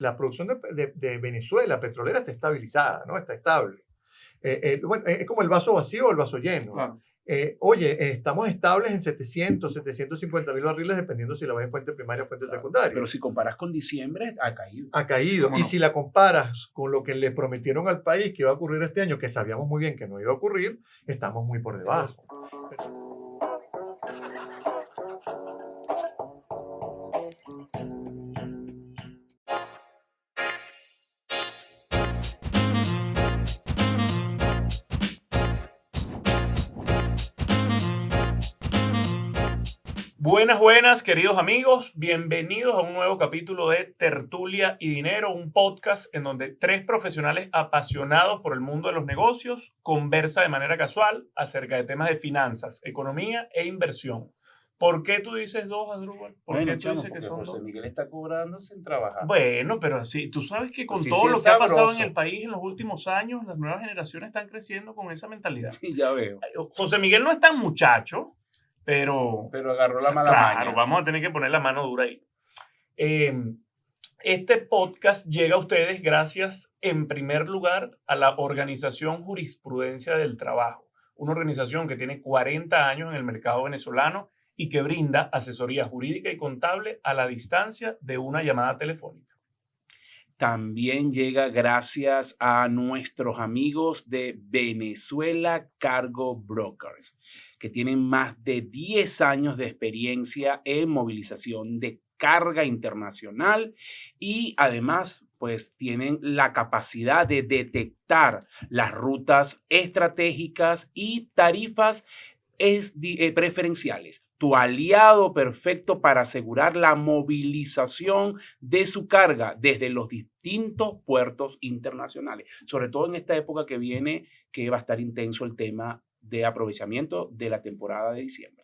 La producción de Venezuela petrolera está estabilizada, ¿no? Está estable. Bueno, es como el vaso vacío o el vaso lleno. Claro. Oye, estamos estables en 750 mil barriles, dependiendo si la ves en fuente primaria o fuente secundaria. Pero si comparas con diciembre, ha caído. Ha caído. ¿Cómo Y no? si la comparas con lo que le prometieron al país que iba a ocurrir este año, que sabíamos muy bien que no iba a ocurrir, estamos muy por debajo. Buenas, queridos amigos. Bienvenidos a un nuevo capítulo de Tertulia y Dinero, un podcast en donde tres profesionales apasionados por el mundo de los negocios conversan de manera casual acerca de temas de finanzas, economía e inversión. ¿Por qué tú dices dos, Adrúbal? ¿Por qué tú dices que son José dos? Miguel está cobrando sin trabajar. Bueno, pero así, tú sabes que con Sí, todo sí, lo es que ha pasado en sabroso. el país en los últimos años, las nuevas generaciones están creciendo con esa mentalidad. Sí, ya veo. José Miguel no es tan muchacho, pero agarró la mala claro, maña. vamos a tener que poner la mano dura ahí. Este podcast llega a ustedes gracias, en primer lugar, a la organización Jurisprudencia del Trabajo, una organización que tiene 40 años en el mercado venezolano y que brinda asesoría jurídica y contable a la distancia de una llamada telefónica. También llega gracias a nuestros amigos de Venezuela Cargo Brokers, que tienen más de 10 años de experiencia en movilización de carga internacional y además pues tienen la capacidad de detectar las rutas estratégicas y tarifas preferenciales. Tu aliado perfecto para asegurar la movilización de su carga desde los distintos puertos internacionales. Sobre todo en esta época que viene, que va a estar intenso el tema de aprovechamiento de la temporada de diciembre.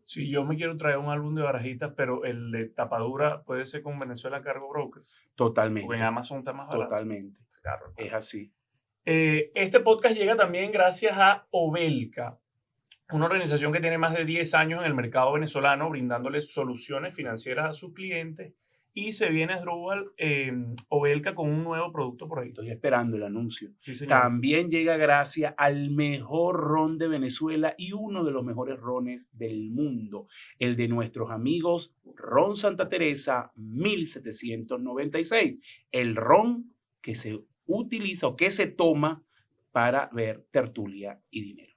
Si yo me quiero traer un álbum de barajitas, pero el de tapadura puede ser con Venezuela Cargo Brokers. Totalmente. Porque en Amazon está más barato. Totalmente. Claro. Es así. Este podcast llega también gracias a Obelca, una organización que tiene más de 10 años en el mercado venezolano brindándoles soluciones financieras a sus clientes, y se viene Asdrúbal, Obelca con un nuevo producto por ahí. Estoy esperando el anuncio. Sí, señor. También llega gracias al mejor ron de Venezuela y uno de los mejores rones del mundo, el de nuestros amigos Ron Santa Teresa 1796, el ron que se utiliza o que se toma para ver Tertulia y Dinero.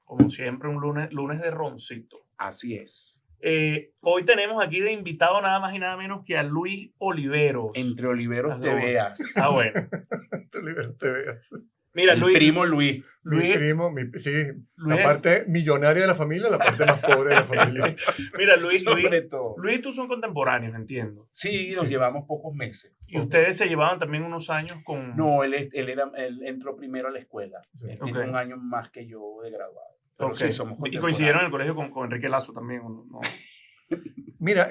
Como siempre, un lunes de roncito. Así es. Hoy tenemos aquí de invitado nada más y nada menos que a Luis Oliveros. Entre Oliveros te veas. Ah, bueno. Entre Oliveros te veas. Mira, El Luis. primo Luis. Mi primo, sí, Luis, la parte millonaria de la familia, la parte más pobre de la familia. Mira, Luis y tú son contemporáneos, entiendo. Sí, nos llevamos pocos meses. ¿Y ustedes se llevaban también unos años con...? No, él entró primero a la escuela. Sí. Él tiene un año más que yo de graduado. Pero Okay. sí, somos ¿Y coincidieron en el colegio con Enrique Lazo también? ¿No? Mira,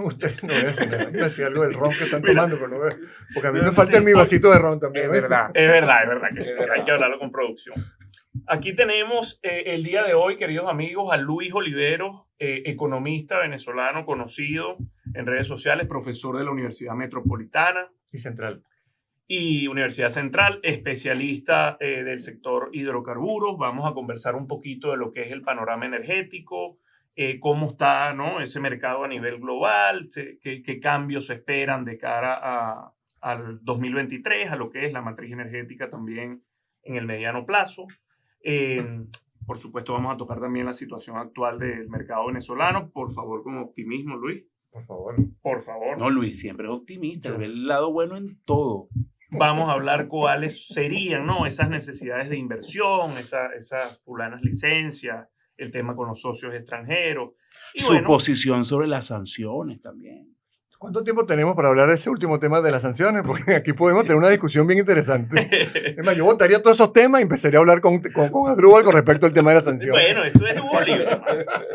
ustedes no voy a decir nada, voy a decir algo del ron que están Mira, tomando, pero no veo, porque a mí no, me falta sí, mi vasito de ron también. Es ¿ves? verdad. Es verdad que sí. verdad. Hay que hablarlo con producción. Aquí tenemos el día de hoy, queridos amigos, a Luis Oliveros, economista venezolano conocido en redes sociales, profesor de la Universidad Metropolitana Y Central. y Universidad Central, especialista del sector hidrocarburos. Vamos a conversar un poquito de lo que es el panorama energético, cómo está, ¿no?, ese mercado a nivel global, qué cambios se esperan de cara al 2023, a lo que es la matriz energética también en el mediano plazo. Por supuesto, vamos a tocar también la situación actual del mercado venezolano. Por favor, con optimismo, Luis. Por favor. Por favor. No, Luis siempre es optimista. Él ve el lado bueno en todo. Vamos a hablar cuáles serían, ¿no?, esas necesidades de inversión, esas fulanas licencias, el tema con los socios extranjeros. Y Su posición sobre las sanciones también. ¿Cuánto tiempo tenemos para hablar de ese último tema de las sanciones? Porque aquí podemos tener una discusión bien interesante. Es más, yo votaría todos esos temas y empezaría a hablar con Asdrúbal con respecto al tema de las sanciones. Bueno, esto es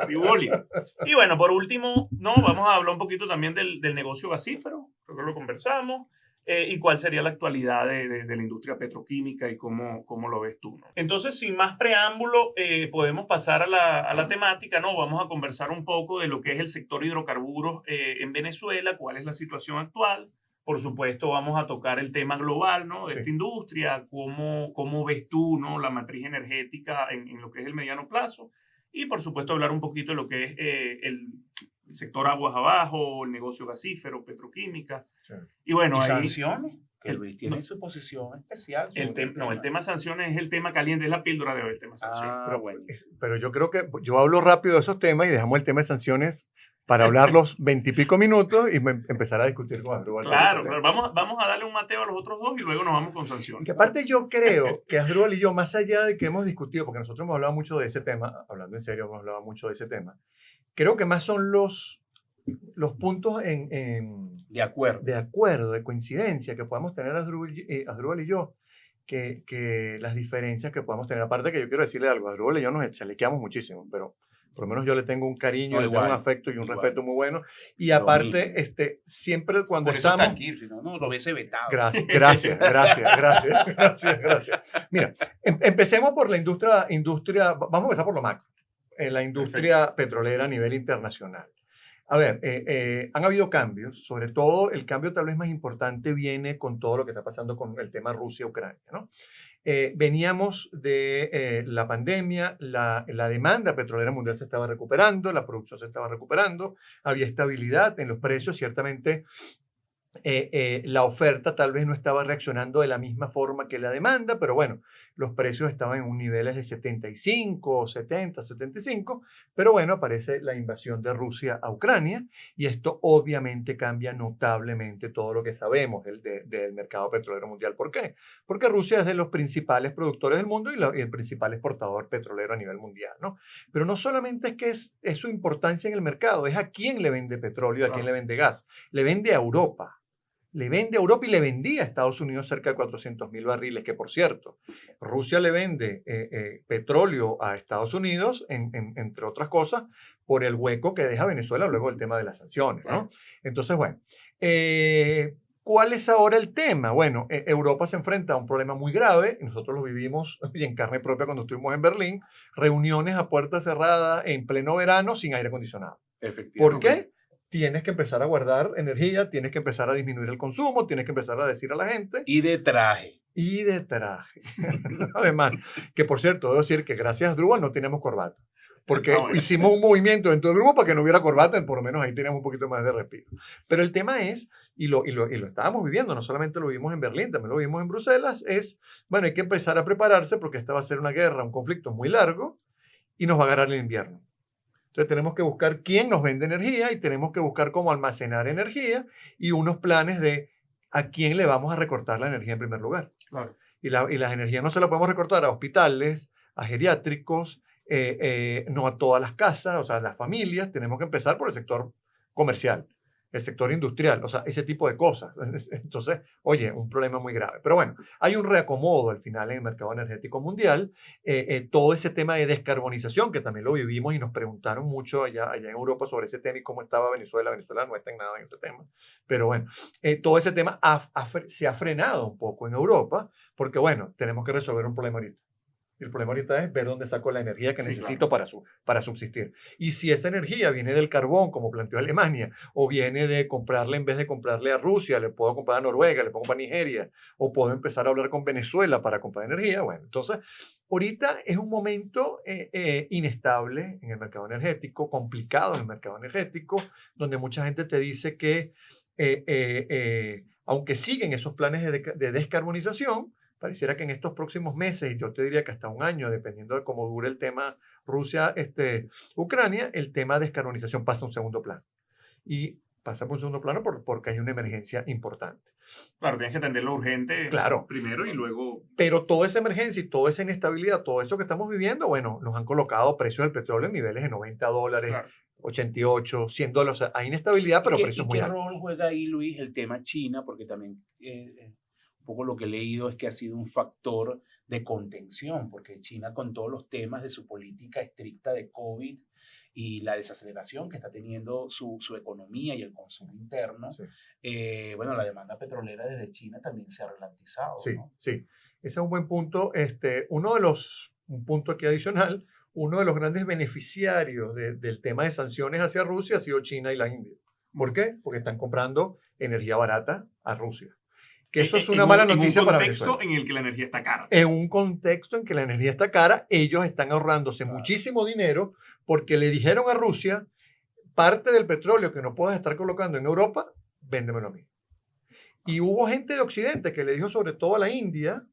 Duolingo. Y bueno, por último, no, vamos a hablar un poquito también del negocio gasífero, creo que lo conversamos, y cuál sería la actualidad de la industria petroquímica y cómo lo ves tú, ¿no? Entonces, sin más preámbulo, podemos pasar a la temática, ¿no? Vamos a conversar un poco de lo que es el sector hidrocarburos en Venezuela, cuál es la situación actual, Por supuesto, vamos a tocar el tema global, ¿no? De Sí. esta industria, cómo ves tú, ¿no? La matriz energética en lo que es el mediano plazo. Y, por supuesto, hablar un poquito de lo que es el sector aguas abajo, el negocio gasífero, petroquímica. Sí. Y bueno, ¿Y ahí sanciones? Que el- Luis tiene no. su posición especial. el sobre tema sanciones es el tema caliente, es la píldora de hoy, el tema sanciones. Ah, Pero, bueno. pero yo creo que yo hablo rápido de esos temas y dejamos el tema de sanciones para hablar los 20 y pico minutos y empezar a discutir con Asdrúbal sobre ese Claro, tema. pero vamos a darle un mateo a los otros dos y luego nos vamos con Y sanciones. que aparte yo creo que Asdrúbal y yo, más allá de que hemos discutido, porque nosotros hemos hablado mucho de ese tema, hablando en serio, hemos hablado mucho de ese tema, creo que más son los puntos De acuerdo. de acuerdo, de coincidencia que podamos tener Asdrúbal y yo, que las diferencias que podamos tener. Aparte que yo quiero decirle algo, Asdrúbal y yo nos chalequeamos muchísimo, pero por lo menos yo le tengo un cariño, No, le tengo un igual, afecto y un igual. respeto muy bueno. Y Lo aparte, mismo. siempre cuando Por eso está estamos... aquí, si no, no lo hubiese vetado. Gracias. Mira, empecemos por la vamos a empezar por lo macro, la industria petrolera a nivel internacional. A ver, han habido cambios, sobre todo el cambio tal vez más importante viene con todo lo que está pasando con el tema Rusia-Ucrania, ¿no? Veníamos de la pandemia, la demanda petrolera mundial se estaba recuperando, la producción se estaba recuperando, había estabilidad en los precios, ciertamente la oferta tal vez no estaba reaccionando de la misma forma que la demanda, pero bueno, los precios estaban en un niveles de 75, 70, 75, pero bueno, aparece la invasión de Rusia a Ucrania y esto obviamente cambia notablemente todo lo que sabemos del mercado petrolero mundial. ¿Por qué? Porque Rusia es de los principales productores del mundo y el principal exportador petrolero a nivel mundial, ¿no? Pero no solamente es que es su importancia en el mercado, es a quién le vende petróleo, a quién le vende gas, le vende a Europa. Le vende a Europa y le vendía a Estados Unidos cerca de 400.000 barriles, que por cierto, Rusia le vende petróleo a Estados Unidos, entre otras cosas, por el hueco que deja Venezuela luego del tema de las sanciones, ¿no? Entonces, bueno, ¿cuál es ahora el tema? Bueno, Europa se enfrenta a un problema muy grave, y nosotros lo vivimos y en carne propia cuando estuvimos en Berlín, reuniones a puerta cerrada en pleno verano sin aire acondicionado. ¿Por qué? Tienes que empezar a guardar energía, tienes que empezar a disminuir el consumo, tienes que empezar a decir a la gente. Y de traje. Y de traje. Además, que por cierto, debo decir que gracias a Asdrúbal no tenemos corbata. Porque hicimos un movimiento dentro del grupo para que no hubiera corbata, por lo menos ahí tenemos un poquito más de respiro. Pero el tema es, y lo estábamos viviendo, no solamente lo vimos en Berlín, también lo vimos en Bruselas, es, bueno, hay que empezar a prepararse porque esta va a ser una guerra, un conflicto muy largo y nos va a agarrar el invierno. Entonces tenemos que buscar quién nos vende energía y tenemos que buscar cómo almacenar energía y unos planes de a quién le vamos a recortar la energía en primer lugar. Claro. Y las energías no se las podemos recortar a hospitales, a geriátricos, no a todas las casas, o sea, a las familias. Tenemos que empezar por el sector comercial, el sector industrial, o sea, ese tipo de cosas. Entonces, oye, un problema muy grave. Pero bueno, hay un reacomodo al final en el mercado energético mundial. Todo ese tema de descarbonización, que también lo vivimos y nos preguntaron mucho allá en Europa sobre ese tema y cómo estaba Venezuela. Venezuela no está en nada en ese tema. Pero bueno, todo ese tema se ha frenado un poco en Europa porque, bueno, tenemos que resolver un problema ahorita. El problema ahorita es ver dónde saco la energía que necesito para subsistir. Y si esa energía viene del carbón, como planteó Alemania, o viene de comprarle, en vez de comprarle a Rusia, le puedo comprar a Noruega, le puedo comprar a Nigeria, o puedo empezar a hablar con Venezuela para comprar energía. Bueno, entonces, ahorita es un momento inestable en el mercado energético, complicado en el mercado energético, donde mucha gente te dice que aunque siguen esos planes de descarbonización, pareciera que en estos próximos meses, yo te diría que hasta un año, dependiendo de cómo dure el tema Rusia-Ucrania, el tema de descarbonización pasa a un segundo plano. Y pasa por un segundo plano porque hay una emergencia importante. Claro, tienes que atender lo urgente primero y luego... Pero toda esa emergencia y toda esa inestabilidad, todo eso que estamos viviendo, bueno, nos han colocado precios del petróleo en niveles de $90, claro, 88, $100. O sea, hay inestabilidad, pero precios muy altos. ¿Qué rol juega ahí, Luis, el tema China? Porque también... un poco lo que he leído es que ha sido un factor de contención, porque China con todos los temas de su política estricta de COVID y la desaceleración que está teniendo su economía y el consumo interno, sí. Bueno, la demanda petrolera desde China también se ha ralentizado. Sí, ¿no? sí. Ese es un buen punto. Un punto aquí adicional, uno de los grandes beneficiarios del tema de sanciones hacia Rusia ha sido China y la India. ¿Por qué? Porque están comprando energía barata a Rusia. Que eso es En una un- mala noticia para En un contexto Venezuela. en el que la energía está cara. En un contexto en que la energía está cara, ellos están ahorrándose Claro. muchísimo dinero porque le dijeron a Rusia, parte del petróleo que no puedes estar colocando en Europa, véndemelo a mí. Y hubo gente de Occidente que le dijo sobre todo a la India,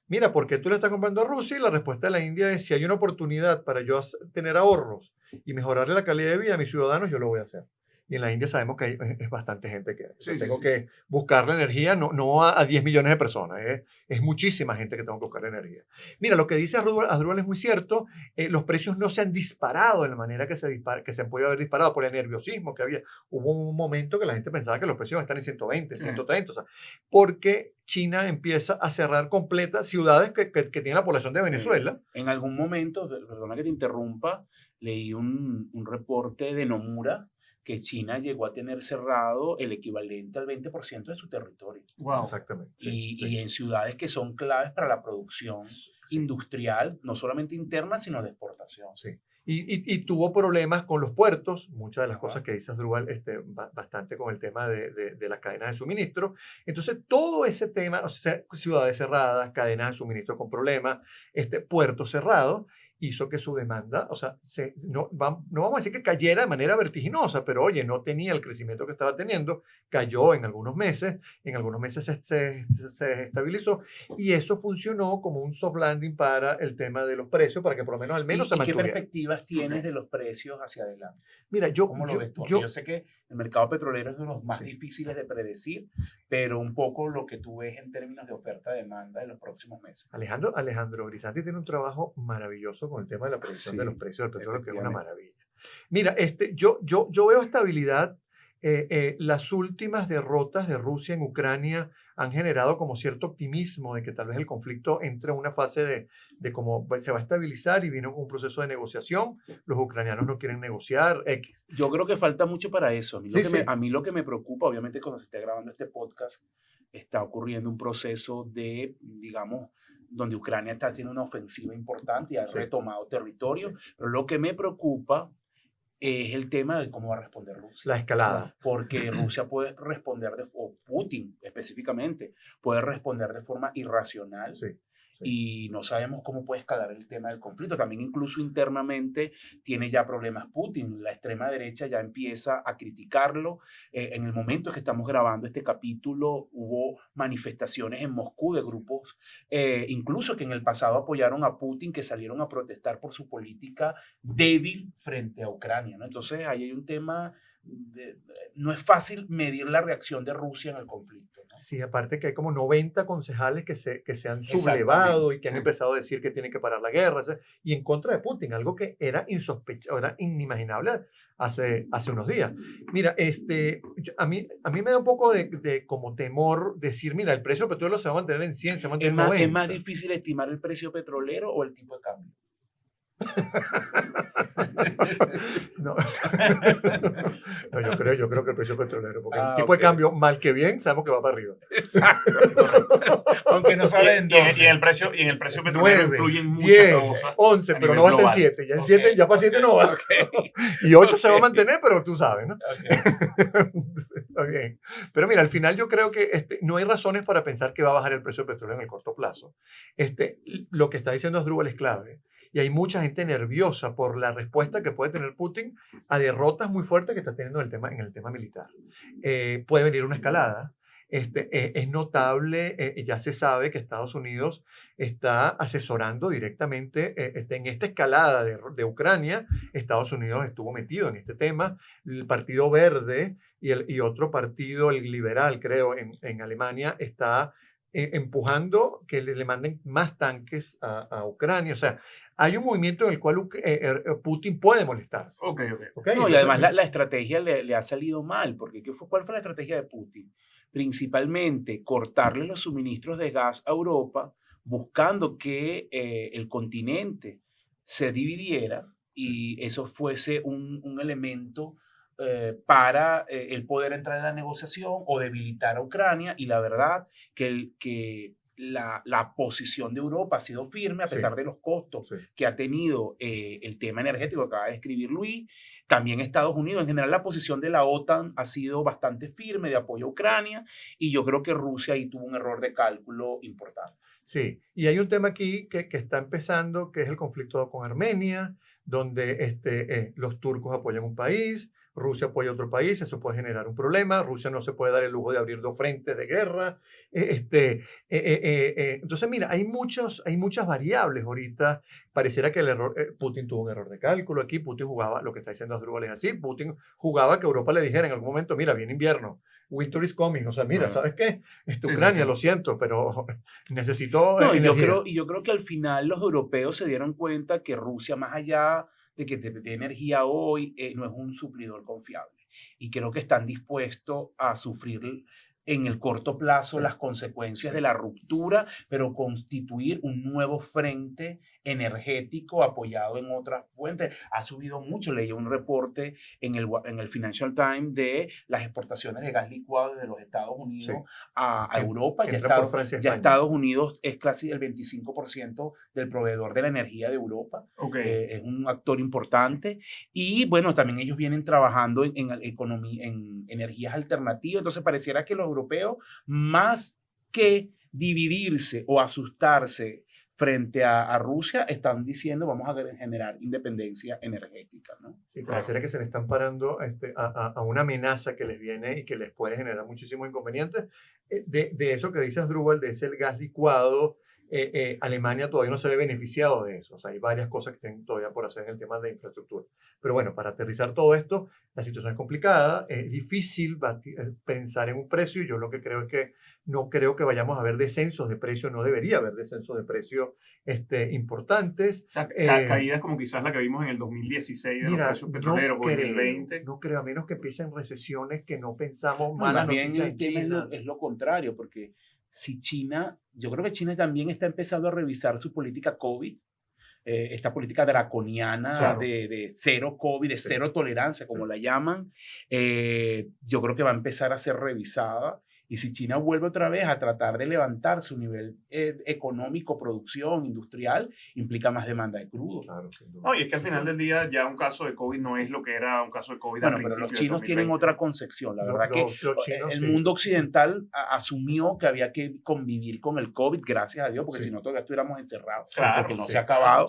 mira, ¿por qué tú le estás comprando a Rusia? Y la respuesta de la India es, si hay una oportunidad para yo tener ahorros y mejorarle la calidad de vida a mis ciudadanos, yo lo voy a hacer. Y en la India sabemos que es bastante gente que Sí, sí, tengo sí. que buscar la energía, no a 10 millones de personas, es muchísima gente que tengo que buscar energía. Mira, lo que dice Asdrúbal es muy cierto, los precios no se han disparado de la manera que se han podido haber disparado por el nerviosismo que había. Hubo un momento que la gente pensaba que los precios iban a estar en 120, 130, o sea, porque China empieza a cerrar completas ciudades que tienen la población de Venezuela. En algún momento, perdona que te interrumpa, leí un reporte de Nomura que China llegó a tener cerrado el equivalente al 20% de su territorio. Wow. Exactamente. Y en ciudades que son claves para la producción industrial, no solamente interna, sino de exportación. Sí. Y tuvo problemas con los puertos, muchas de las Ajá. cosas que dice Asdrúbal, bastante con el tema de las cadenas de suministro. Entonces, todo ese tema, o sea, ciudades cerradas, cadenas de suministro con problemas, puertos cerrados, hizo que su demanda, o sea, no vamos a decir que cayera de manera vertiginosa, pero oye, no tenía el crecimiento que estaba teniendo, cayó en algunos meses se estabilizó, y eso funcionó como un soft landing para el tema de los precios, para que por lo menos al menos se ¿Y qué mantuviera. perspectivas tienes de los precios hacia adelante? Mira, ¿Cómo lo ves tú? Yo sé que el mercado petrolero es de los más Sí. difíciles de predecir, pero un poco lo que tú ves en términos de oferta-demanda en los próximos meses. Alejandro Grisanti tiene un trabajo maravilloso con el tema de la predicción de los precios del petróleo, que es una Efectivamente. maravilla. Mira, yo veo estabilidad. Las últimas derrotas de Rusia en Ucrania han generado como cierto optimismo de que tal vez el conflicto entre en una fase de cómo se va a estabilizar, y vino un proceso de negociación. Los ucranianos no quieren negociar, X. Yo creo que falta mucho para eso. A mí, Sí, sí. a mí lo que me preocupa, obviamente cuando se esté grabando este podcast, está ocurriendo un proceso de, digamos, donde Ucrania está haciendo una ofensiva importante y ha Sí. retomado territorio, Sí. pero lo que me preocupa es el tema de cómo va a responder Rusia. La escalada. Porque Rusia puede responder, o Putin específicamente, puede responder de forma irracional. Sí. Y no sabemos cómo puede escalar el tema del conflicto. También incluso internamente tiene ya problemas Putin. La extrema derecha ya empieza a criticarlo. En el momento que estamos grabando este capítulo hubo manifestaciones en Moscú de grupos, incluso que en el pasado apoyaron a Putin, que salieron a protestar por su política débil frente a Ucrania, ¿no? Entonces ahí hay un tema, no es fácil medir la reacción de Rusia en el conflicto, ¿no? Sí, aparte que hay como 90 concejales que se han sublevado y que han empezado a decir que tienen que parar la guerra, y en contra de Putin, algo que era insospechado, era inimaginable hace unos días. Mira, a mí me da un poco de como temor decir, mira, el precio del petróleo se va a mantener en 100, se va a mantener en 90. ¿Es más difícil estimar el precio petrolero o el tipo de cambio? No. No, yo creo que el precio petrolero, porque el tipo Ok. de cambio, mal que bien, sabemos que va para arriba. Exacto, correcto. Aunque no saben Y en el precio petrolero 9, influyen muchas 10, cosas. 11, a pero nivel no va a estar en global. 7. Ya en 7, ya para 7 no va. Y 8 se va a mantener, pero tú sabes, ¿no? Está bien. Pero mira, al final yo creo que no hay razones para pensar que va a bajar el precio del petróleo en el corto plazo. Lo que está diciendo Asdrúbal es clave. Y hay mucha gente nerviosa por la respuesta que puede tener Putin a derrotas muy fuertes que está teniendo en el tema militar. Puede venir una escalada. Es notable, ya se sabe que Estados Unidos está asesorando directamente en esta escalada de Ucrania. Estados Unidos estuvo metido en este tema. El Partido Verde y otro partido, el liberal, creo, en Alemania, está empujando que le manden más tanques a Ucrania. O sea, hay un movimiento en el cual Putin puede molestarse. Ok. ¿Okay? No, y Entonces, además la estrategia le ha salido mal, porque ¿cuál fue la estrategia de Putin? Principalmente cortarle los suministros de gas a Europa, buscando que el continente se dividiera y eso fuese un elemento para el poder entrar en la negociación o debilitar a Ucrania. Y la verdad que la posición de Europa ha sido firme a pesar de los costos que ha tenido el tema energético que acaba de escribir Luis. También Estados Unidos, en general la posición de la OTAN ha sido bastante firme de apoyo a Ucrania, y yo creo que Rusia ahí tuvo un error de cálculo importante. Sí, y hay un tema aquí que está empezando, que es el conflicto con Armenia, donde los turcos apoyan un país, Rusia apoya otro país, eso puede generar un problema, Rusia no se puede dar el lujo de abrir dos frentes de guerra. Entonces, mira, hay muchas variables ahorita. Pareciera que Putin tuvo un error de cálculo aquí, Putin jugaba, lo que está diciendo Asdrúbal es así, Putin jugaba que Europa le dijera en algún momento, mira, viene invierno, winter is coming, o sea, mira, ¿sabes qué? Ucrania, lo siento, pero necesito energía. Yo creo que al final los europeos se dieron cuenta que Rusia, más allá de que te dé energía hoy, no es un suplidor confiable. Y creo que están dispuestos a sufrir en el corto plazo las consecuencias de la ruptura, pero constituir un nuevo frente energético apoyado en otras fuentes. Ha subido mucho. Leí un reporte en el Financial Times de las exportaciones de gas licuado desde los Estados Unidos a Europa. Ya Estados Unidos es casi el 25% del proveedor de la energía de Europa. Es un actor importante. Y bueno, también ellos vienen trabajando en energías alternativas. Entonces pareciera que los europeos, más que dividirse o asustarse frente a Rusia, están diciendo vamos a generar independencia energética, ¿no? Sí, pareciera que se le están parando a una amenaza que les viene y que les puede generar muchísimos inconvenientes. De eso que dices, Asdrúbal, de ese gas licuado, Alemania todavía no se ve beneficiado de eso. O sea, hay varias cosas que tienen todavía por hacer en el tema de infraestructura. Pero bueno, para aterrizar todo esto, la situación es complicada, es difícil pensar en un precio. Yo lo que creo es que no creo que vayamos a ver descensos de precio, no debería haber descensos de precio importantes. O sea, caídas como quizás la que vimos en el 2016 de los precios petroleros, o en el 20. No creo, a menos que empiecen recesiones que no pensamos malas noticias en China. Es lo contrario, porque si China, yo creo que China también está empezando a revisar su política COVID, esta política draconiana de cero COVID, de cero tolerancia, como la llaman, yo creo que va a empezar a ser revisada. Y si China vuelve otra vez a tratar de levantar su nivel económico, producción, industrial, implica más demanda de crudo. No, y es que al final del día ya un caso de COVID no es lo que era un caso de COVID al principio. Pero los chinos tienen otra concepción. La verdad que el mundo occidental asumió que había que convivir con el COVID, gracias a Dios, porque si no todavía estuviéramos encerrados, porque no se ha acabado.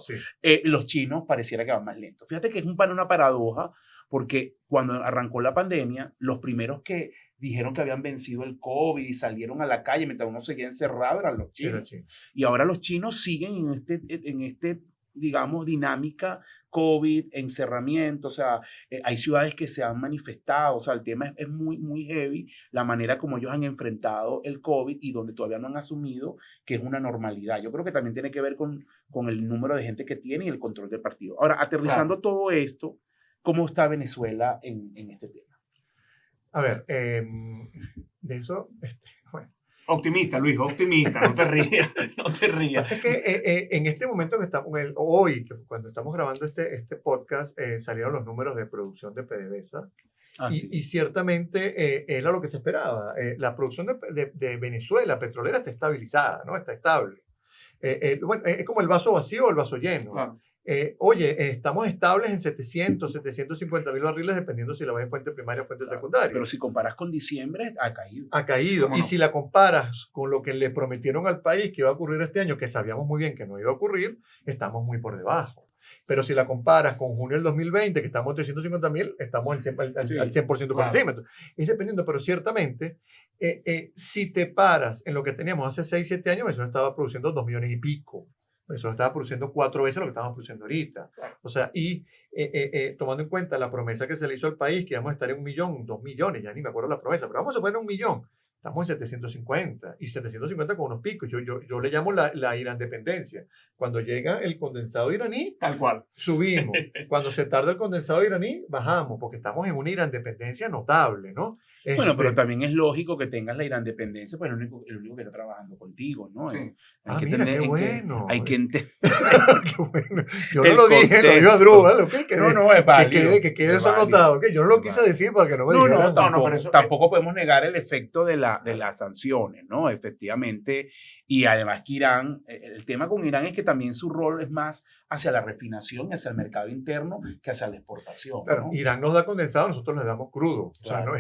Los chinos pareciera que van más lentos. Fíjate que es una paradoja, porque cuando arrancó la pandemia, los primeros que dijeron que habían vencido el COVID y salieron a la calle mientras uno seguía encerrado eran los chinos. Y ahora los chinos siguen en digamos, dinámica COVID, encerramiento. O sea, hay ciudades que se han manifestado. O sea, el tema es muy, muy heavy, la manera como ellos han enfrentado el COVID y donde todavía no han asumido que es una normalidad. Yo creo que también tiene que ver con el número de gente que tiene y el control del partido. Ahora, aterrizando todo esto, ¿cómo está Venezuela en este tema? A ver, de eso, bueno. Optimista, Luis, optimista, no te rías, no te rías. Así que en este momento que estamos, hoy, cuando estamos grabando este podcast, salieron los números de producción de PDVSA. Y ciertamente era lo que se esperaba. La producción de Venezuela petrolera está estabilizada, ¿no? Está estable. Bueno, es como el vaso vacío o el vaso lleno. Claro. Oye, estamos estables en 750 mil barriles, dependiendo si la ves en fuente primaria o fuente secundaria. Pero si comparas con diciembre, ha caído. Ha caído. Y si la comparas con lo que le prometieron al país que iba a ocurrir este año, que sabíamos muy bien que no iba a ocurrir, estamos muy por debajo. Pero si la comparas con junio del 2020, que estamos en 350 mil, estamos al 100% por encima. Es dependiendo, pero ciertamente, si te paras en lo que teníamos hace 6, 7 años, Venezuela estaba produciendo 2 millones y pico. Venezuela estaba produciendo 4 veces lo que estamos produciendo ahorita. O sea, y tomando en cuenta la promesa que se le hizo al país, que íbamos a estar en 1 millón, 2 millones, ya ni me acuerdo la promesa, pero vamos a poner 1 millón. Estamos en 750 y 750 con unos picos. Yo le llamo la Irán dependencia. Cuando llega el condensado iraní, tal cual, subimos. Cuando se tarda el condensado iraní, bajamos, porque estamos en una Irán dependencia notable, ¿no? Bueno, pero también es lógico que tengas la Irán dependencia, pues el único que está trabajando contigo, ¿no? Sí. Mira, qué bueno. Hay que entender. Qué bueno. Yo no lo dije, lo dijo Asdrúbal, ¿ok? No, es válido. Que quede eso anotado, ¿ok? Yo no lo quise decir para que no me dijeran. No, pero eso, tampoco podemos negar el efecto de de las sanciones, ¿no? Efectivamente. Y además que Irán, el tema con Irán es que también su rol es más hacia la refinación y hacia el mercado interno que hacia la exportación, Claro, ¿no? Irán nos da condensado, nosotros les damos crudo. O sea, Claro.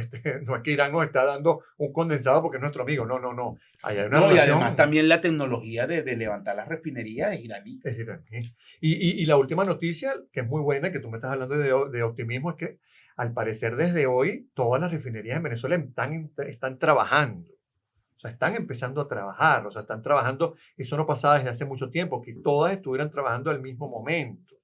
no es que Irán nos está dando un condensado porque es nuestro amigo. No, no, no. Ahí hay una No, y relación. además también la tecnología de levantar las refinerías es iraní. Es iraní. Y la última noticia, que es muy buena, que tú me estás hablando de optimismo, es que al parecer desde hoy todas las refinerías en Venezuela están trabajando. O sea, están empezando a trabajar. O sea, están trabajando. Eso no pasaba desde hace mucho tiempo, que todas estuvieran trabajando al mismo momento.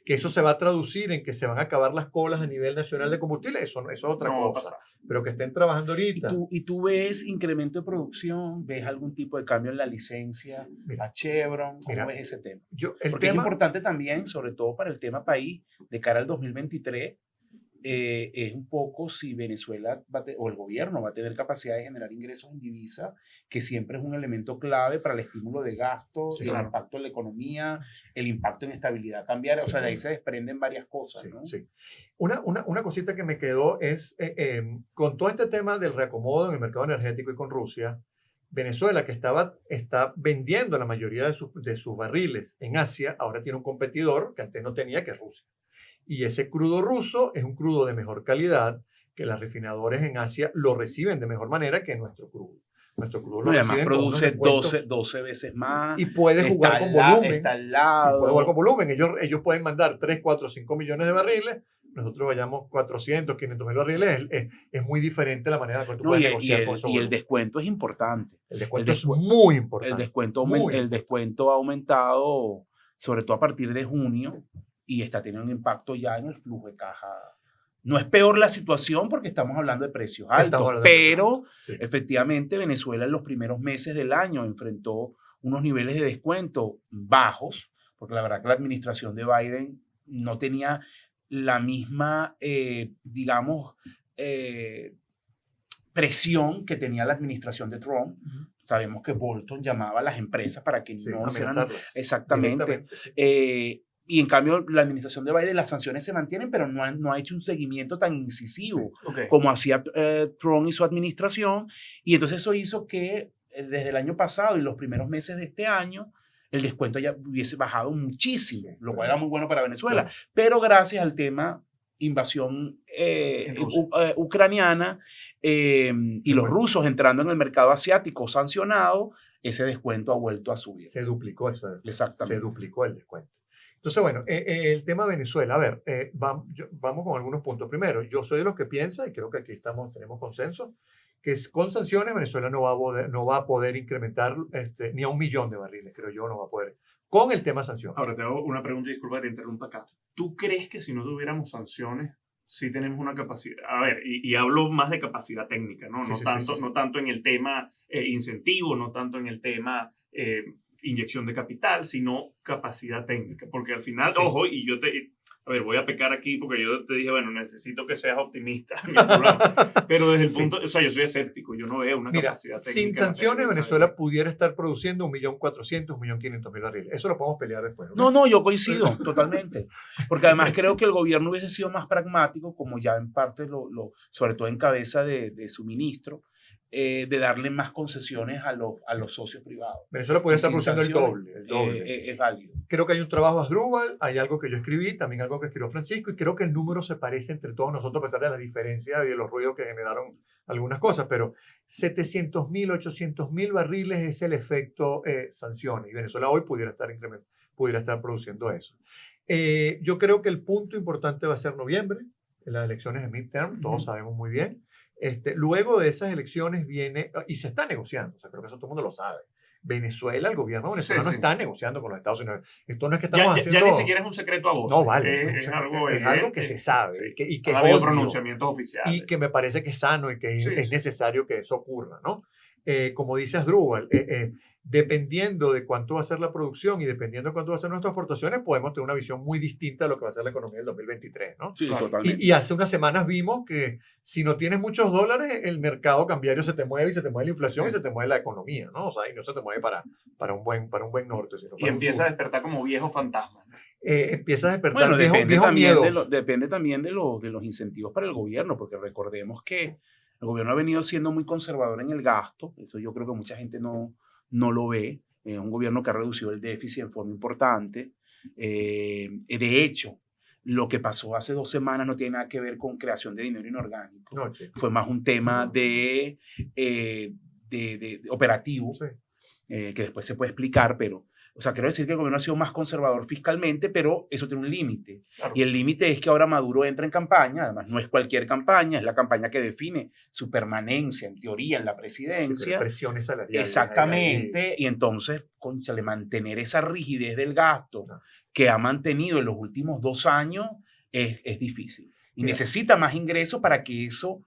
Que eso se va a traducir en que se van a acabar las colas a nivel nacional de combustible. Eso es otra No va a cosa. pasar. Pero que estén trabajando ahorita. ¿Y tú ves incremento de producción? ¿Ves algún tipo de cambio en la licencia Mira, a Chevron? ¿Cómo mira, ves ese tema? El Porque es tema, importante también, sobre todo para el tema país, de cara al 2023, es un poco si Venezuela o el gobierno va a tener capacidad de generar ingresos en divisa, que siempre es un elemento clave para el estímulo de gasto, Sí, el claro. impacto en la economía, el impacto en estabilidad cambiaria. Sí, O sea, de ahí claro. se desprenden varias cosas, Sí, ¿no? sí. Una cosita que me quedó es, con todo este tema del reacomodo en el mercado energético y con Rusia, Venezuela, que está vendiendo la mayoría de sus barriles en Asia, ahora tiene un competidor que antes no tenía, que es Rusia. Y ese crudo ruso es un crudo de mejor calidad, que las refinadores en Asia lo reciben de mejor manera que nuestro crudo. Nuestro crudo No, lo y además reciben con unos produce descuentos 12 veces más. y puede jugar con volumen. Está al Y puede jugar con lado. volumen. Ellos pueden mandar 3, 4, 5 millones de barriles. Nosotros vayamos 400, 500 mil barriles. Es muy diferente la manera en que tú No, puedes negociar con esos y el volúmenes. descuento es importante. El descuento el es descu- muy El importante. descuento, Muy el importante. descuento ha aumentado, sobre todo a partir de junio, y está teniendo un impacto ya en el flujo de caja. No es peor la situación porque estamos hablando de precios Estamos altos, hablando de precios pero altos, sí. efectivamente Venezuela en los primeros meses del año enfrentó unos niveles de descuento bajos, porque la verdad que la administración de Biden no tenía la misma, digamos, presión que tenía la administración de Trump. Sabemos que Bolton llamaba a las empresas para que Sí, no hicieran amenazarlas exactamente. directamente, sí. Y en cambio, la administración de Biden, las sanciones se mantienen, pero no ha hecho un seguimiento tan incisivo Ok. como hacía Trump y su administración. Y entonces eso hizo que desde el año pasado y los primeros meses de este año, el descuento ya hubiese bajado muchísimo, lo cual era muy bueno para Venezuela. Claro. Pero gracias al tema invasión ucraniana y los rusos entrando en el mercado asiático sancionado, ese descuento ha vuelto a subir. Se duplicó ese descuento. Exactamente. Se duplicó el descuento. Entonces, bueno, el tema Venezuela, a ver, vamos con algunos puntos. Primero, yo soy de los que piensa, y creo que aquí tenemos consenso, que con sanciones Venezuela no va a poder incrementar ni a 1 millón de barriles, creo yo, no va a poder, con el tema sanciones. Ahora te hago una pregunta y disculpa que te interrumpa acá. ¿Tú crees que si no tuviéramos sanciones, sí tenemos una capacidad? A ver, y hablo más de capacidad técnica, ¿no? Sí, No sí, tanto, sí, sí. no tanto en el tema incentivo, no tanto en el tema inyección de capital, sino capacidad técnica. Porque al final, Sí. ojo, y a ver, voy a pecar aquí porque yo te dije, bueno, necesito que seas optimista. Pero desde el Sí. punto, o sea, yo soy escéptico, yo no veo una Mira, capacidad técnica. sin en la sanciones defensa Venezuela de- pudiera estar produciendo 1.400.000, 1.500.000 barriles. Eso lo podemos pelear después. ¿ok? No, yo coincido totalmente. Porque además creo que el gobierno hubiese sido más pragmático, como ya en parte, sobre todo en cabeza de su ministro, de darle más concesiones a los socios privados. Venezuela podría Y estar sin produciendo el sanciones, doble. Es válido. Creo que hay un trabajo Asdrúbal, hay algo que yo escribí, también algo que escribió Francisco, y creo que el número se parece entre todos nosotros, a pesar de las diferencias y de los ruidos que generaron algunas cosas, pero 700.000, 800.000 barriles es el efecto sanciones, y Venezuela hoy pudiera estar produciendo eso. Yo creo que el punto importante va a ser noviembre, en las elecciones de midterm, todos sabemos muy bien. Luego de esas elecciones viene, y se está negociando, o sea, creo que eso todo el mundo lo sabe. Venezuela, el gobierno venezolano Sí, sí. está negociando con los Estados Unidos. Esto no es que Ya, estamos ya haciendo... ni siquiera es un secreto a voces. No, vale. Es algo es algo que evidente. se sabe y que es Ha habido obvio, pronunciamientos oficiales. y que me parece que es sano y que Sí, es sí. necesario que eso ocurra, ¿no? Como dice Asdrúbal, dependiendo de cuánto va a ser la producción y dependiendo de cuánto va a ser nuestras exportaciones, podemos tener una visión muy distinta de lo que va a ser la economía del 2023, ¿no? Sí, Claro. totalmente. Y hace unas semanas vimos que si no tienes muchos dólares, el mercado cambiario se te mueve y se te mueve la inflación y se te mueve la economía, ¿no? O sea, y no se te mueve para un buen norte, sino Y para un empieza a sur. despertar como viejo fantasma. Empieza a despertar Bueno, depende viejo también, miedo. depende también de los incentivos para el gobierno, porque recordemos que El gobierno ha venido siendo muy conservador en el gasto, eso yo creo que mucha gente no lo ve. Es un gobierno que ha reducido el déficit en forma importante. De hecho, lo que pasó hace 2 semanas no tiene nada que ver con creación de dinero inorgánico. No, chico. Fue más un tema de operativo, Sí. que después se puede explicar, pero, o sea, quiero decir que el gobierno ha sido más conservador fiscalmente, pero eso tiene un límite. Claro. Y el límite es que ahora Maduro entra en campaña, además no es cualquier campaña, es la campaña que define su permanencia, en teoría, en la Sí, presidencia. presiones salariales. Exactamente, y entonces, cónchale, mantener esa rigidez del gasto No. que ha mantenido en los últimos 2 años es difícil. Y Mira. necesita más ingresos para que eso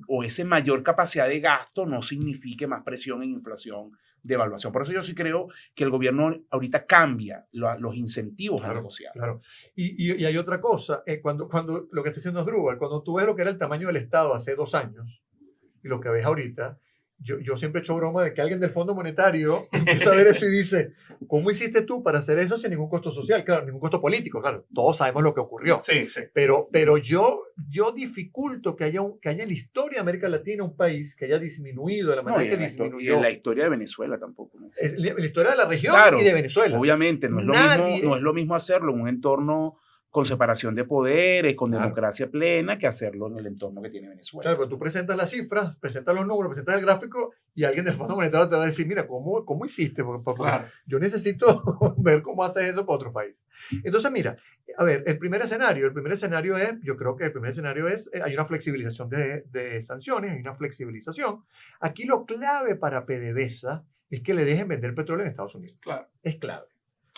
o esa mayor capacidad de gasto no signifique más presión en inflación, devaluación. Por eso yo sí creo que el gobierno ahorita cambia los incentivos a Claro, negociar. claro. Y hay otra cosa, cuando lo que está haciendo Asdrúbal, cuando tú ves lo que era el tamaño del Estado hace 2 años y lo que ves ahorita, yo siempre he hecho broma de que alguien del Fondo Monetario empieza a ver eso y dice, ¿cómo hiciste tú para hacer eso sin ningún costo social? Claro, ningún costo político, claro. Todos sabemos lo que ocurrió. Sí, sí. Pero yo dificulto que haya en la historia de América Latina un país que haya disminuido de la manera No, y que en disminuyó. en la historia de Venezuela tampoco. ¿No? Es la historia de la región Claro, y de Venezuela. Obviamente, no es, Nadie- no es lo mismo hacerlo en un entorno con separación de poderes, con Claro. democracia plena, que hacerlo en el entorno que tiene Venezuela. Claro, pero tú presentas las cifras, presentas los números, presentas el gráfico y alguien del Fondo Monetario te va a decir, mira, ¿cómo hiciste? Porque Claro. yo necesito ver cómo haces eso para otro país. Entonces, mira, a ver, el primer escenario es, yo creo que el primer escenario es, hay una flexibilización de sanciones, hay una flexibilización. Aquí lo clave para PDVSA es que le dejen vender petróleo en Estados Unidos. Claro. Es clave.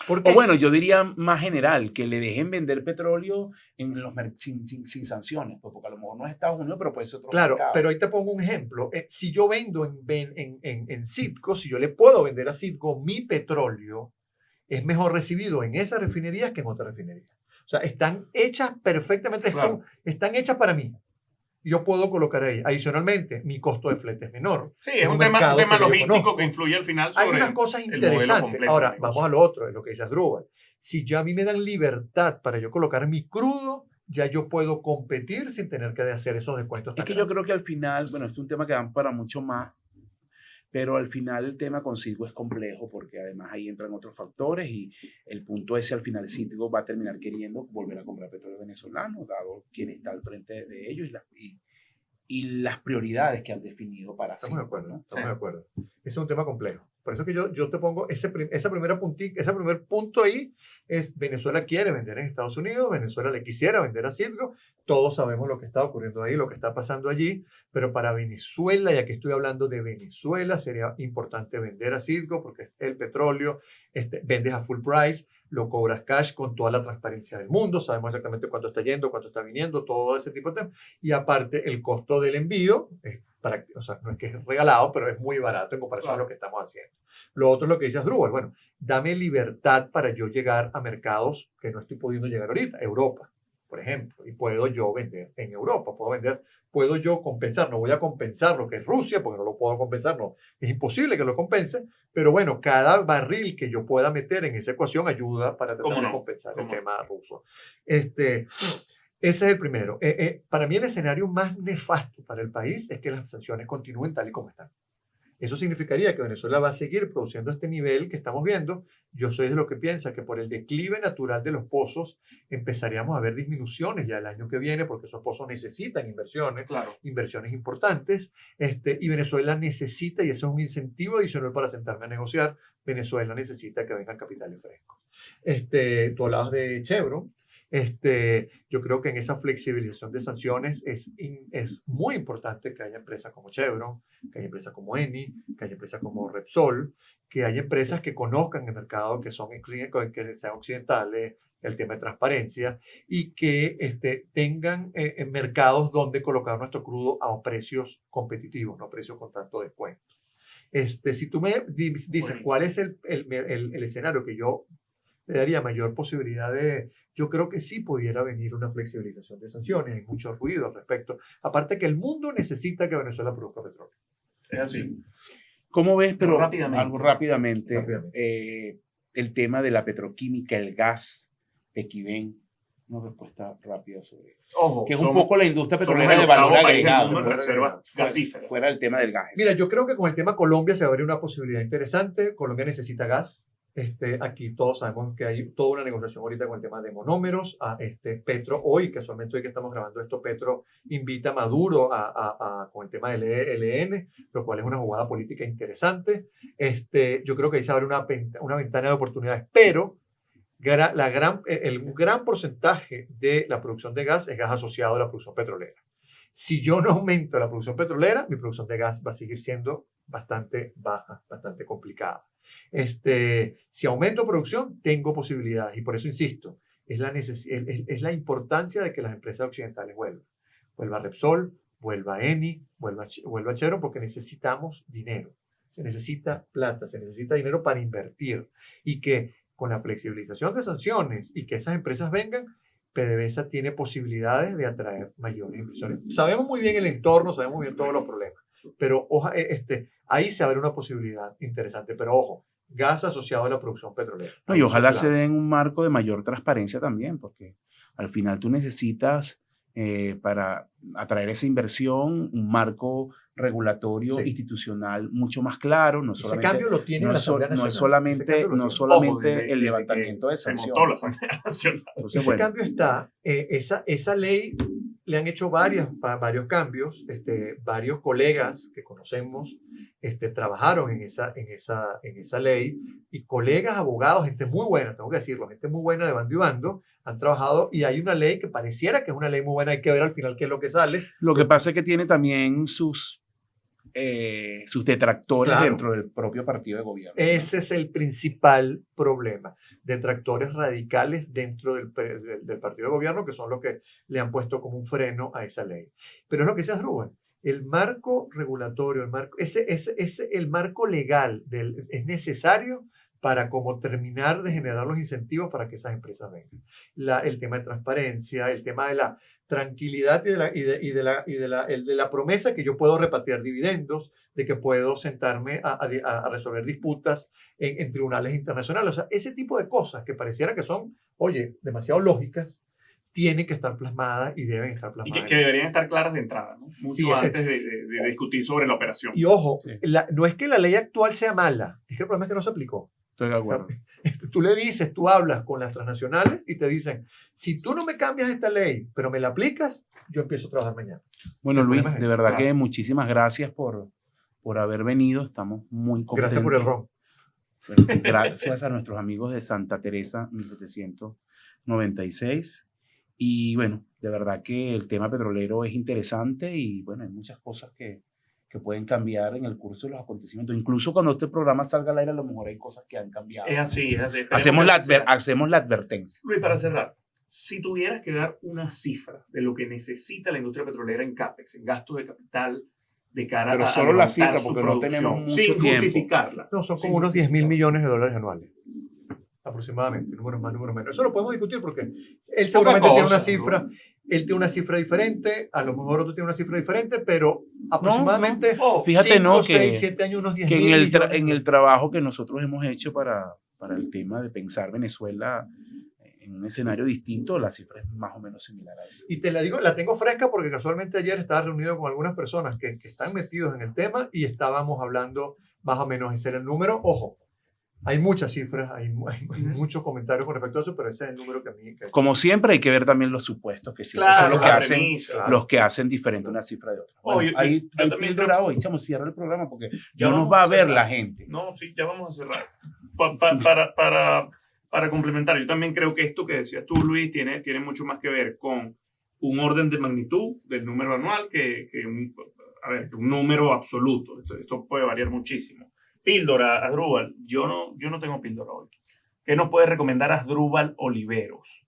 Porque O bueno, yo diría más general, que le dejen vender petróleo en los sin sanciones, pues, porque a lo mejor no es Estados Unidos, pero puede ser otro claro, mercado. pero ahí te pongo un ejemplo. Si yo vendo en Citgo, si yo le puedo vender a Citgo mi petróleo, es mejor recibido en esas refinerías que en otras refinerías. O sea, están hechas perfectamente, Claro. están hechas para mí. Yo puedo colocar ahí. Adicionalmente, mi costo de flete es menor. Sí, es un tema mercado que yo logístico conozco. que influye al final Hay sobre unas cosas el modelo interesantes. completo de Ahora, negocio. vamos a lo otro, es lo que dice Asdrúbal. Si ya a mí me dan libertad para yo colocar mi crudo, ya yo puedo competir sin tener que hacer esos descuentos Es tan que yo grandes. creo que al final, bueno, es un tema que dan para mucho más, pero al final el tema con Citgo es complejo porque además ahí entran otros factores y el punto es si al final Citgo va a terminar queriendo volver a comprar petróleo venezolano, dado quién está al frente de ellos y las prioridades que han definido para Estamos de Citgo, acuerdo, ¿no? estamos Sí. de acuerdo. Ese es un tema complejo. Por eso que yo te pongo ese primer punto ahí es Venezuela quiere vender en Estados Unidos, Venezuela le quisiera vender a Citgo, todos sabemos lo que está ocurriendo ahí, lo que está pasando allí, pero para Venezuela, ya que estoy hablando de Venezuela, sería importante vender a Citgo porque el petróleo, vendes a full price, lo cobras cash con toda la transparencia del mundo, sabemos exactamente cuánto está yendo, cuánto está viniendo, todo ese tipo de temas, y aparte el costo del envío es o sea, no es que es regalado, pero es muy barato en comparación Claro. a lo que estamos haciendo. Lo otro es lo que dice Asdrúbal. Bueno, dame libertad para yo llegar a mercados que no estoy pudiendo llegar ahorita. Europa, por ejemplo, y puedo yo vender en Europa, puedo yo compensar, no voy a compensar lo que es Rusia, porque no lo puedo compensar, no, es imposible que lo compense, pero bueno, cada barril que yo pueda meter en esa ecuación ayuda para tratar ¿Cómo de no? compensar el ¿Cómo no? tema ruso. Ese es el primero. Para mí el escenario más nefasto para el país es que las sanciones continúen tal y como están. Eso significaría que Venezuela va a seguir produciendo este nivel que estamos viendo. Yo soy de los que piensa que por el declive natural de los pozos empezaríamos a ver disminuciones ya el año que viene porque esos pozos necesitan Claro. inversiones importantes, y Venezuela necesita, y ese es un incentivo adicional para sentarme a negociar, Venezuela necesita que vengan capitales frescos. Tú hablabas de Chevron. Yo creo que en esa flexibilización de sanciones es muy importante que haya empresas como Chevron, que haya empresas como Eni, que haya empresas como Repsol, que haya empresas que conozcan el mercado, que sean occidentales, el tema de transparencia y que tengan mercados donde colocar nuestro crudo a precios competitivos, no a precios con tanto descuento. Si tú me dices Buenísimo. cuál es el escenario que yo le daría mayor posibilidad yo creo que sí pudiera venir una flexibilización de sanciones, hay mucho ruido al respecto. Aparte que el mundo necesita que Venezuela produzca petróleo. Es así. ¿Cómo ves, pero Rápidamente. algo rápidamente, Rápidamente. el tema de la petroquímica, el gas, Pequibén? una respuesta rápida sobre eso. Ojo, Que es un poco la industria petrolera el de valor octavo país del agregado. mundo en ¿no? reservas gasíferas. Fuera del tema del gas. Mira, yo creo que con el tema Colombia se abre una posibilidad interesante. Colombia necesita gas. Aquí todos sabemos que hay toda una negociación ahorita con el tema de monómeros. Petro, casualmente hoy que estamos grabando esto, Petro invita a Maduro con el tema del ELN, lo cual es una jugada política interesante. Yo creo que ahí se abre una ventana de oportunidades, pero el gran porcentaje de la producción de gas es gas asociado a la producción petrolera. Si yo no aumento la producción petrolera, mi producción de gas va a seguir siendo bastante baja, bastante complicada. Si aumento producción, tengo posibilidades y por eso insisto, es la importancia de que las empresas occidentales vuelvan. Vuelva Repsol, vuelva Eni, vuelva Chevron, porque necesitamos dinero. Se necesita plata, se necesita dinero para invertir y que con la flexibilización de sanciones y que esas empresas vengan, PDVSA tiene posibilidades de atraer mayores inversiones. Sabemos muy bien el entorno, sabemos muy bien todos los problemas, pero ahí se abre una posibilidad interesante. Pero ojo, gas asociado a la producción petrolera. No, y ojalá se den un marco de mayor transparencia también, porque al final tú necesitas, para atraer esa inversión, un marco regulatorio institucional mucho más claro. No solamente, ese cambio lo tiene la Asamblea Nacional. No solamente el levantamiento de sanciones. Se montó la Asamblea Nacional. Entonces, ese cambio está, esa ley le han hecho varios cambios. Varios colegas que conocemos trabajaron en esa ley, y colegas, abogados, gente muy buena, tengo que decirlo, gente muy buena de bando y bando, han trabajado, y hay una ley que pareciera que es una ley muy buena. Hay que ver al final qué es lo que sale. Lo que pasa es que tiene también sus detractores, claro, dentro del propio partido de gobierno. Ese es el principal problema. Detractores radicales dentro del partido de gobierno, que son los que le han puesto como un freno a esa ley. Pero es lo que decías, Rubén, el marco regulatorio, el marco legal es necesario para como terminar de generar los incentivos para que esas empresas vengan. El tema de transparencia, el tema de la tranquilidad y de la promesa que yo puedo repatriar dividendos, de que puedo sentarme a resolver disputas en tribunales internacionales. O sea, ese tipo de cosas que pareciera que son, demasiado lógicas, tienen que estar plasmadas y deben estar plasmadas. Y que deberían estar claras de entrada, ¿no? Mucho antes de discutir sobre la operación. Y ojo, no es que la ley actual sea mala, es que el problema es que no se aplicó. Estoy de acuerdo. O sea, tú hablas con las transnacionales y te dicen, si tú no me cambias esta ley, pero me la aplicas, yo empiezo a trabajar mañana. Bueno, Luis, de verdad que muchísimas gracias por haber venido. Estamos muy contentos. Gracias por el ron. Gracias a nuestros amigos de Santa Teresa 1796. Y bueno, de verdad que el tema petrolero es interesante y bueno, hay muchas cosas que pueden cambiar en el curso de los acontecimientos. Incluso cuando este programa salga al aire, a lo mejor hay cosas que han cambiado. Es así, es así. Hacemos la advertencia. Luis, para cerrar, si tuvieras que dar una cifra de lo que necesita la industria petrolera en CAPEX, en gastos de capital, de cara Pero a solo la cifra, levantar porque su no tenemos producción, mucho sin tiempo. justificarla. No, son como unos 10.000 millones de dólares anuales. Aproximadamente, números más, números menos. Eso lo podemos discutir porque él seguramente tiene una cifra, ¿no? Él tiene una cifra diferente, a lo mejor otro tiene una cifra diferente, pero aproximadamente fíjate, 5, que, 6, 7 años, unos 10 que mil en el trabajo que nosotros hemos hecho para el tema de pensar Venezuela en un escenario distinto, la cifra es más o menos similar a eso. Y te la digo, la tengo fresca porque casualmente ayer estaba reunido con algunas personas que están metidos en el tema y estábamos hablando más o menos ese era el número. Ojo, hay muchas cifras, hay muchos comentarios con respecto a eso, pero ese es el número que a mí... Como siempre, hay que ver también los supuestos, que siempre son los que hacen diferente una cifra de otra. Bueno, hay píldora hoy, chamo, cierra el programa porque no nos va a ver la gente. No, sí, ya vamos a cerrar. Para complementar, yo también creo que esto que decías tú, Luis, tiene mucho más que ver con un orden de magnitud del número anual que un número absoluto. Esto puede variar muchísimo. Píldora, Asdrúbal, yo no tengo píldora hoy. ¿Qué nos puede recomendar Asdrúbal Oliveros?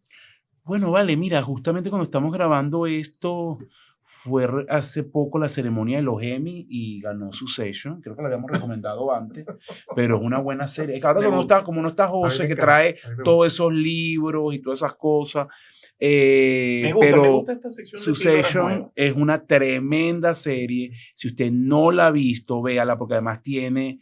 Bueno, vale, mira, justamente cuando estamos grabando esto, fue hace poco la ceremonia de los Emmy y ganó Succession. Creo que la habíamos recomendado antes, pero es una buena serie. Claro, como no está José, que trae todos esos libros y todas esas cosas. Me gusta esta sección. Succession es una tremenda serie. Si usted no la ha visto, véala, porque además tiene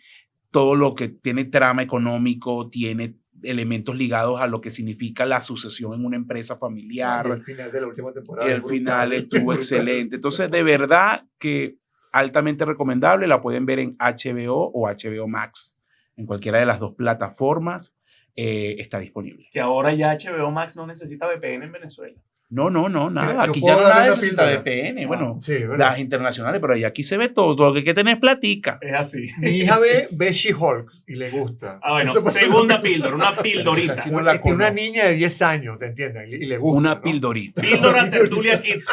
todo lo que tiene trama económico, tiene elementos ligados a lo que significa la sucesión en una empresa Y familiar. el final de la última temporada. Y es el brutal, final estuvo brutal. excelente. Entonces, de verdad que altamente recomendable. La pueden ver en HBO o HBO Max. En cualquiera de las dos plataformas está disponible. Que ahora ya HBO Max no necesita VPN en Venezuela. No, Mira, nada. yo Aquí puedo ya no darle nada una necesita píldora. VPN. Bueno, Sí, ¿verdad? las internacionales, pero aquí se ve todo. Lo que hay que tener es platica. Es así. Mi hija ve She-Hulk y le gusta. Ah, bueno, Eso pasa- segunda píldora, una pildorita. Esa sí no la Tiene una conozco. niña de 10 años, ¿te entiendes? Y le gusta. Una ¿no? pildorita. Píldora Tertulia Kids.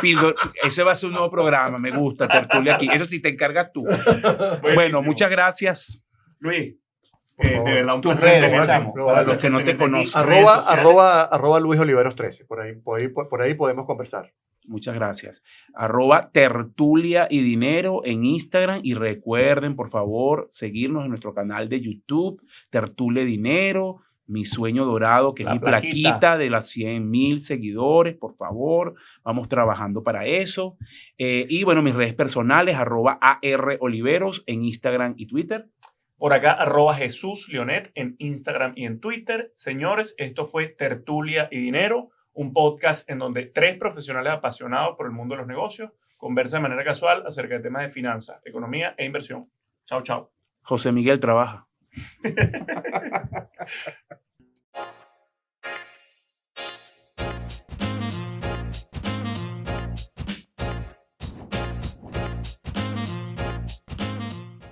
Ese va a ser un nuevo programa. Me gusta, tertulia aquí. Eso sí te encargas tú. Bueno, Buenísimo. muchas gracias. Luis, Por favor. de verdad un Tus placer redes, tenerte vale, aquí. no, Para vale. Los que no te tenerte aquí. conocen. Redes sociales. arroba Luis Oliveros 13. Por ahí podemos conversar. Muchas gracias. @tertulia y dinero en Instagram. Y recuerden, por favor, seguirnos en nuestro canal de YouTube, Tertulia y Dinero. Mi sueño dorado, que es La mi plaquita. plaquita de las 100,000 seguidores, por favor. Vamos trabajando para eso. Y bueno, mis redes personales, @AROliveros en Instagram y Twitter. Por acá, @Jesús Leonet en Instagram y en Twitter. Señores, esto fue Tertulia y Dinero, un podcast en donde 3 profesionales apasionados por el mundo de los negocios conversan de manera casual acerca de temas de finanzas, economía e inversión. Chao, chao. José Miguel trabaja.